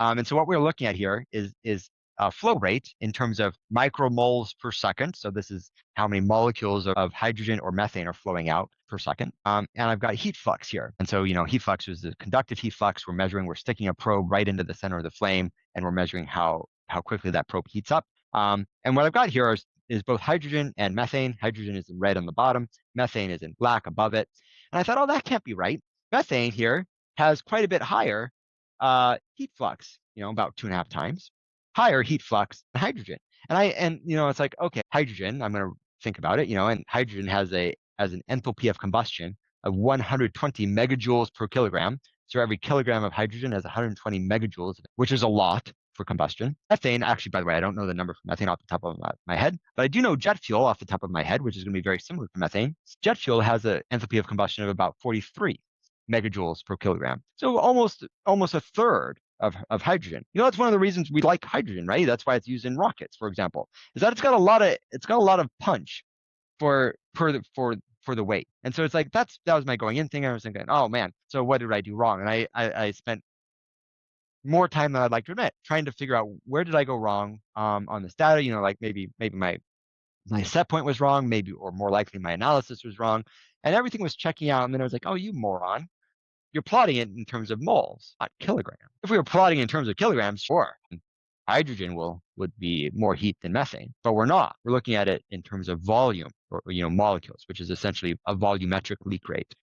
And so what we're looking at here is flow rate in terms of micromoles per second. So this is how many molecules of hydrogen or methane are flowing out per second. And I've got heat flux here. And so, heat flux is the conductive heat flux we're measuring. We're sticking a probe right into the center of the flame, and we're measuring how quickly that probe heats up. And what I've got here is both hydrogen and methane. Hydrogen is in red on the bottom. Methane is in black above it. And I thought, oh, that can't be right. Methane here has quite a bit higher heat flux, about 2.5 times higher heat flux than hydrogen. And it's like, okay, hydrogen, I'm going to think about it, and hydrogen has an enthalpy of combustion of 120 megajoules per kilogram. So every kilogram of hydrogen has 120 megajoules, which is a lot for combustion. Methane, actually, by the way, I don't know the number for methane off the top of my head, but I do know jet fuel off the top of my head, which is going to be very similar to methane. Jet fuel has an enthalpy of combustion of about 43 megajoules per kilogram. So almost a third of hydrogen. That's one of the reasons we like hydrogen, right? That's why it's used in rockets, for example, is that it's got a lot of punch for the weight. And so it's like that was my going in thing. I was thinking, oh man, so what did I do wrong? And I spent more time than I'd like to admit trying to figure out where did I go wrong on this data. Like maybe my set point was wrong, maybe, or more likely my analysis was wrong, and everything was checking out. And then I was like, oh, you moron. You're plotting it in terms of moles, not kilograms. If we were plotting in terms of kilograms, sure, hydrogen would be more heat than methane, but we're not. We're looking at it in terms of volume or molecules, which is essentially a volumetric leak rate.